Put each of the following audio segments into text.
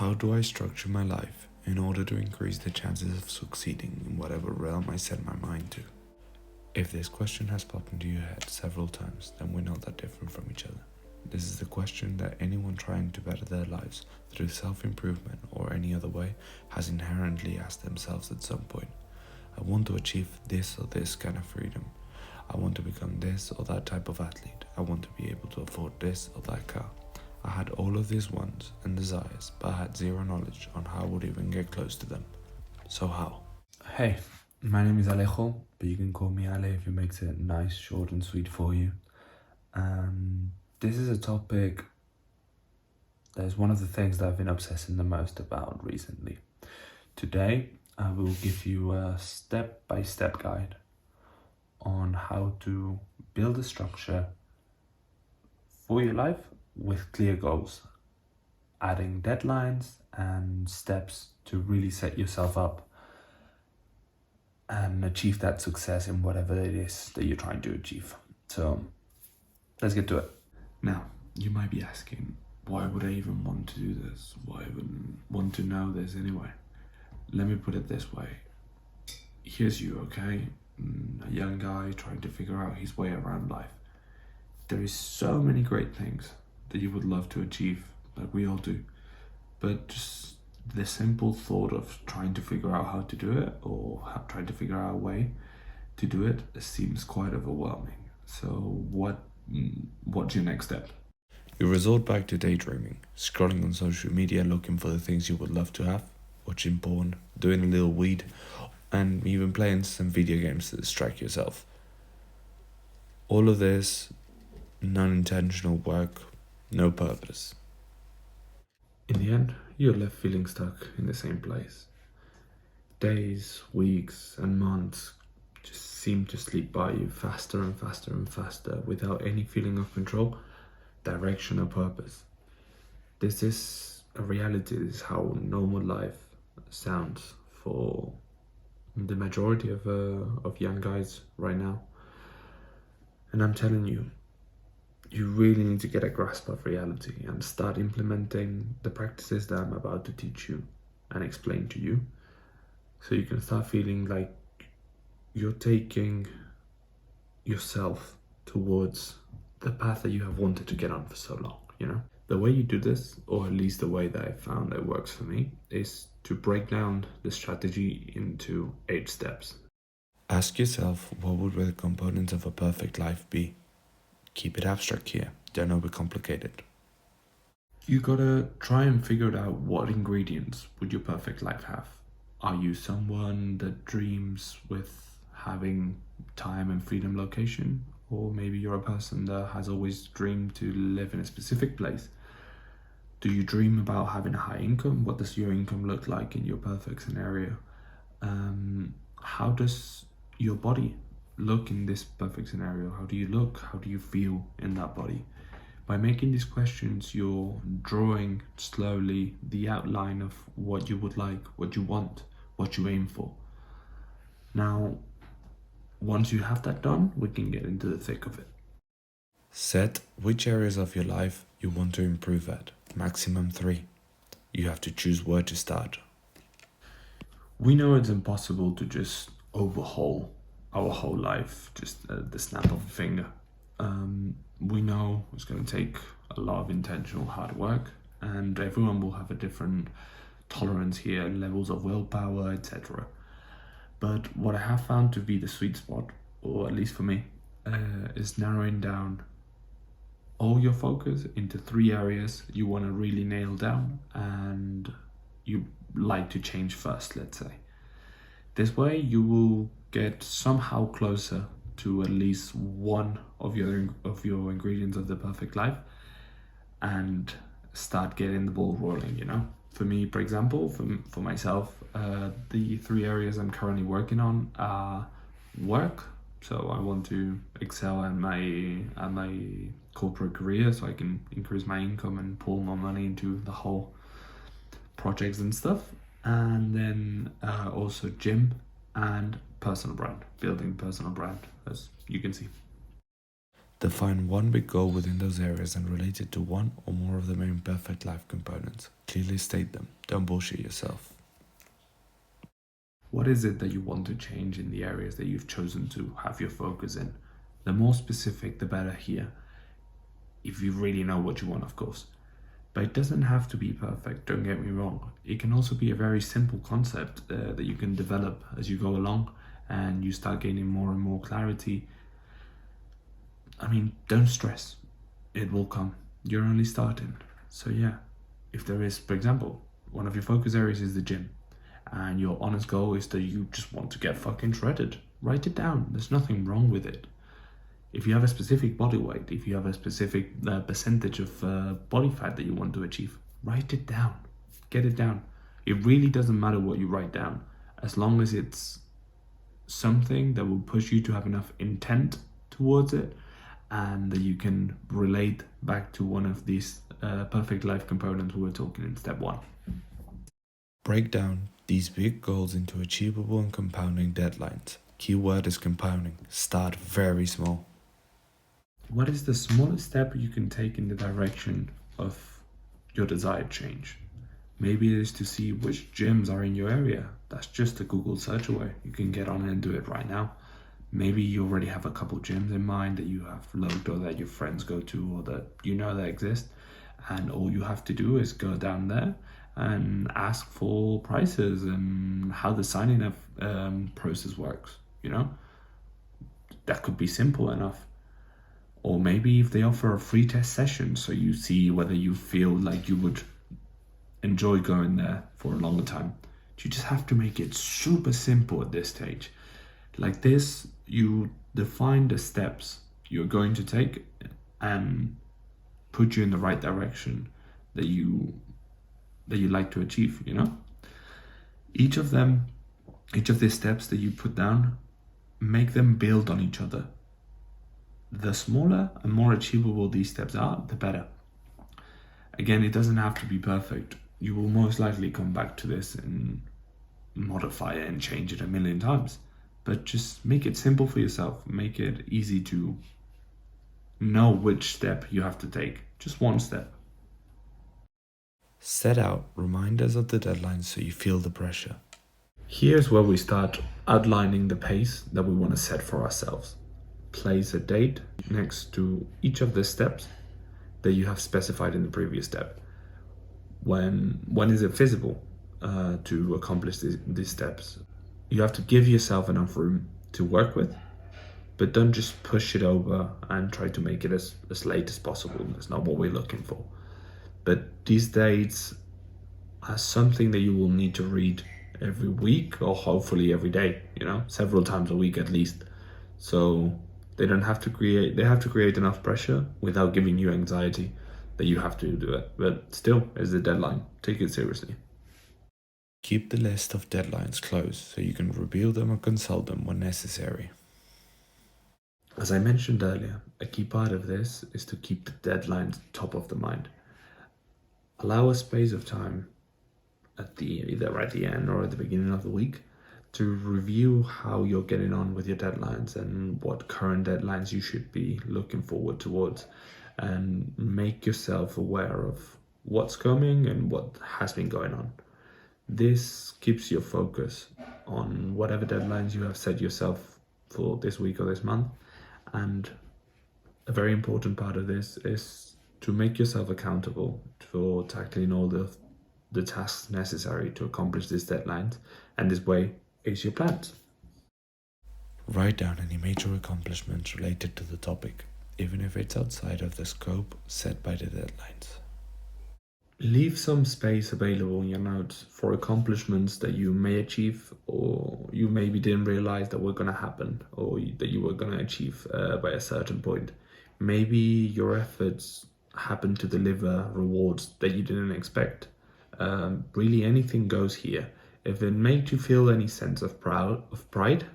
How do I structure my life in order to increase the chances of succeeding in whatever realm I set my mind to? If this question has popped into your head several times, then we're not that different from each other. This is the question that anyone trying to better their lives through self-improvement or any other way has inherently asked themselves at some point. I want to achieve this or this kind of freedom. I want to become this or that type of athlete. I want to be able to afford this or that car. I had all of these wants and desires, but I had zero knowledge on how I would even get close to them. So how? Hey, my name is Alejo, but you can call me Ale if it makes it nice, short and sweet for you. This is a topic that is one of the things that I've been obsessing the most about recently. Today, I will give you a step-by-step guide on how to build a structure for your life with clear goals, adding deadlines and steps to really set yourself up and achieve that success in whatever it is that you're trying to achieve. So let's get to it. Now, you might be asking, why would I even want to do this? Why would I want to know this anyway? Let me put it this way. Here's you, okay? A young guy trying to figure out his way around life. There is so many great things that you would love to achieve, like we all do. But just the simple thought of trying to figure out how to do it or trying to figure out a way to do it seems quite overwhelming. So what's your next step? You resort back to daydreaming, scrolling on social media looking for the things you would love to have, watching porn, doing a little weed, and even playing some video games to distract yourself. All of this non-intentional work, no purpose. In the end, you're left feeling stuck in the same place. Days, weeks, and months just seem to slip by you faster and faster and faster without any feeling of control, direction, or purpose. This is a reality. This is how normal life sounds for the majority of young guys right now. And I'm telling you, you really need to get a grasp of reality and start implementing the practices that I'm about to teach you and explain to you, so you can start feeling like you're taking yourself towards the path that you have wanted to get on for so long, you know? The way you do this, or at least the way that I found that works for me, is to break down the strategy into 8 steps. Ask yourself, what would the components of a perfect life be? Keep it abstract here, don't overcomplicate it. You gotta try and figure out what ingredients would your perfect life have. Are you someone that dreams with having time and freedom location? Or maybe you're a person that has always dreamed to live in a specific place. Do you dream about having a high income? What does your income look like in your perfect scenario? How does your body look in this perfect scenario? How do you look? How do you feel in that body? By making these questions, you're drawing slowly the outline of what you would like, what you want, what you aim for. Now, once you have that done, we can get into the thick of it. Set which areas of your life you want to improve at. Maximum 3. You have to choose where to start. We know it's impossible to just overhaul our whole life just at the snap of a finger. We know it's going to take a lot of intentional hard work, and everyone will have a different tolerance here, levels of willpower, etc. But what I have found to be the sweet spot, or at least for me, is narrowing down all your focus into 3 areas you want to really nail down and you like to change first, let's say. This way you will get somehow closer to at least one of your ingredients of the perfect life and start getting the ball rolling, you know? For me, for example, for myself, the 3 areas I'm currently working on are work. So I want to excel at my corporate career so I can increase my income and pull more money into the whole projects and stuff. And then also gym and personal brand, building personal brand, as you can see. Define one big goal within those areas and relate it to one or more of the main perfect life components. Clearly state them. Don't bullshit yourself. What is it that you want to change in the areas that you've chosen to have your focus in? The more specific, the better here. If you really know what you want, of course. But it doesn't have to be perfect, don't get me wrong. It can also be a very simple concept that you can develop as you go along and you start gaining more and more clarity. I mean, don't stress. It will come. You're only starting. So yeah, if there is, for example, one of your focus areas is the gym and your honest goal is that you just want to get fucking shredded, write it down. There's nothing wrong with it. If you have a specific body weight, if you have a specific percentage of body fat that you want to achieve, write it down. Get it down. It really doesn't matter what you write down, as long as it's something that will push you to have enough intent towards it and that you can relate back to one of these perfect life components we were talking in step 1. Break down these big goals into achievable and compounding deadlines. Keyword is compounding. Start very small. What is the smallest step you can take in the direction of your desired change? Maybe it is to see which gyms are in your area. That's just a Google search away. You can get on and do it right now. Maybe you already have a couple gyms in mind that you have logged or that your friends go to or that you know that exist. And all you have to do is go down there and ask for prices and how the signing up process works, you know? That could be simple enough. Or maybe if they offer a free test session so you see whether you feel like you would enjoy going there for a longer time. You just have to make it super simple at this stage. Like this, you define the steps you're going to take and put you in the right direction that you like to achieve, you know? Each of these steps that you put down, make them build on each other. The smaller and more achievable these steps are, the better. Again, it doesn't have to be perfect. You will most likely come back to this and modify it and change it a million times. But just make it simple for yourself. Make it easy to know which step you have to take. Just one step. Set out reminders of the deadlines so you feel the pressure. Here's where we start outlining the pace that we want to set for ourselves. Place a date next to each of the steps that you have specified in the previous step. When is it feasible to accomplish these steps? You have to give yourself enough room to work with, but don't just push it over and try to make it as late as possible. That's not what we're looking for. But these dates are something that you will need to read every week or hopefully every day, you know, several times a week at least. So they have to create enough pressure without giving you anxiety that you have to do it. But still, it's the deadline. Take it seriously. Keep the list of deadlines close so you can review them or consult them when necessary. As I mentioned earlier, a key part of this is to keep the deadlines top of the mind. Allow a space of time either at the end or at the beginning of the week to review how you're getting on with your deadlines and what current deadlines you should be looking forward towards, and make yourself aware of what's coming and what has been going on. This keeps your focus on whatever deadlines you have set yourself for this week or this month. And a very important part of this is to make yourself accountable for tackling all the tasks necessary to accomplish these deadlines. And this way is your plans. Write down any major accomplishments related to the topic, even if it's outside of the scope set by the deadlines. Leave some space available in your notes for accomplishments that you may achieve or you maybe didn't realize that were going to happen or that you were going to achieve by a certain point. Maybe your efforts happen to deliver rewards that you didn't expect. Really anything goes here. If it makes you feel any sense of pride,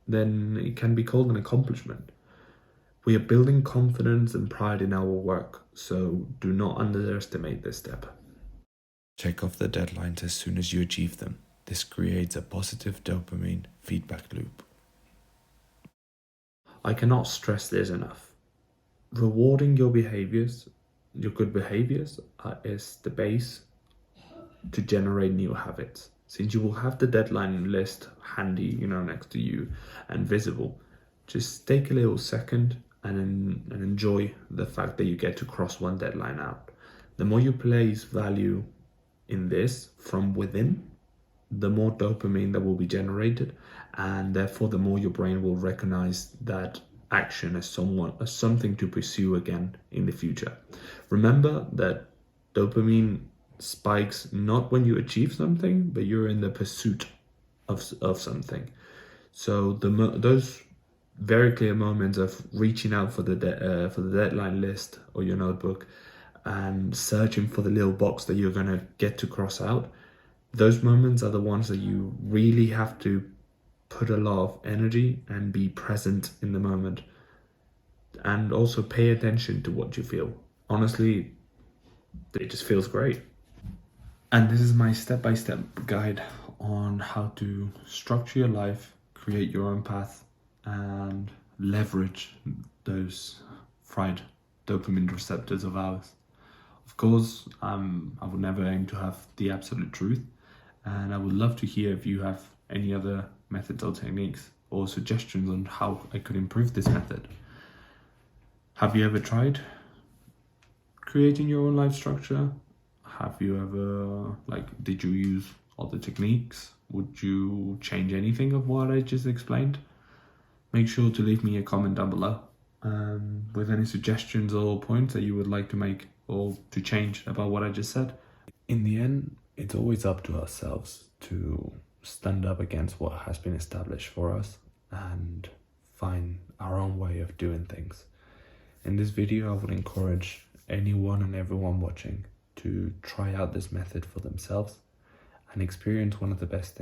then it can be called an accomplishment. We are building confidence and pride in our work, so do not underestimate this step. Check off the deadlines as soon as you achieve them. This creates a positive dopamine feedback loop. I cannot stress this enough. rewarding your behaviors, your good behaviors, is the base to generate new habits. Since you will have the deadline list handy, next to you and visible, just take a little second and enjoy the fact that you get to cross one deadline out. The more you place value in this from within, the more dopamine that will be generated, and therefore the more your brain will recognize that action as something to pursue again in the future. Remember that dopamine spikes not when you achieve something, but you're in the pursuit of something. So those very clear moments of reaching out for the deadline list or your notebook and searching for the little box that you're gonna get to cross out, those moments are the ones that you really have to put a lot of energy and be present in the moment, and also pay attention to what you feel. Honestly, it just feels great. And this is my step-by-step guide on how to structure your life, create your own path, and leverage those fried dopamine receptors of ours. Of course, I would never aim to have the absolute truth, and I would love to hear if you have any other methods or techniques or suggestions on how I could improve this method. Have you ever tried creating your own life structure? Have you ever, did you use other techniques? Would you change anything of what I just explained? Make sure to leave me a comment down below with any suggestions or points that you would like to make or to change about what I just said. In the end, it's always up to ourselves to stand up against what has been established for us and find our own way of doing things. In this video, I would encourage anyone and everyone watching to try out this method for themselves and experience one of the best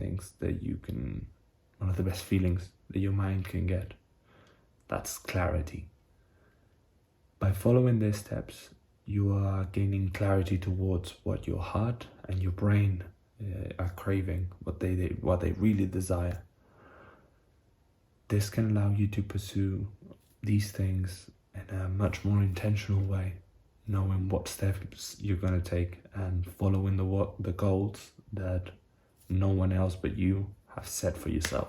feelings that your mind can get. That's clarity. By following these steps, you are gaining clarity towards what your heart and your brain are craving, what they really desire. This can allow you to pursue these things in a much more intentional way, knowing what steps you're going to take and following the goals that no one else but you have set for yourself.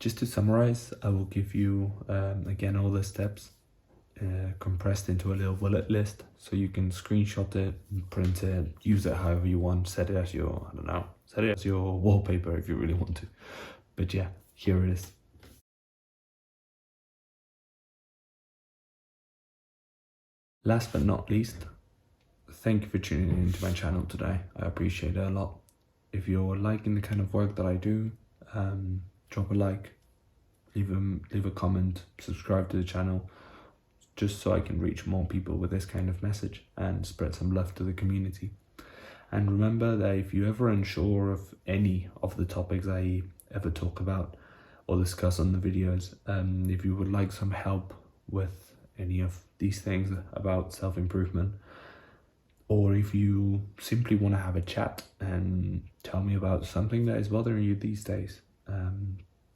Just to summarize, I will give you again all the steps compressed into a little bullet list, so you can screenshot it, print it, use it however you want, set it as your wallpaper if you really want to. But yeah, here it is. Last but not least, thank you for tuning into my channel today. I appreciate it a lot. If you're liking the kind of work that I do, drop a like, leave a comment, subscribe to the channel, just so I can reach more people with this kind of message and spread some love to the community. And remember that if you're ever unsure of any of the topics I ever talk about or discuss on the videos, if you would like some help with any of these things about self-improvement, or if you simply want to have a chat and tell me about something that is bothering you these days,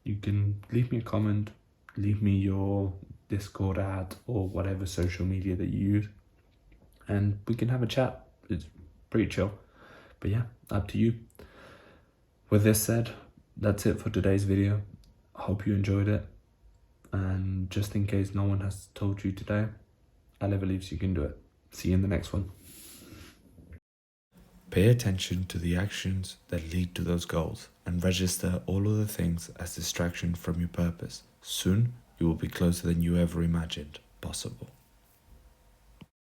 you can leave me a comment, leave me your Discord ad or whatever social media that you use, and we can have a chat. It's pretty chill, but yeah, up to you. With this said, that's it for today's video. I hope you enjoyed it, and just in case no one has told you today, Ali believes you can do it. See you in the next one. Pay attention to the actions that lead to those goals and register all of the things as distraction from your purpose. Soon, you will be closer than you ever imagined possible.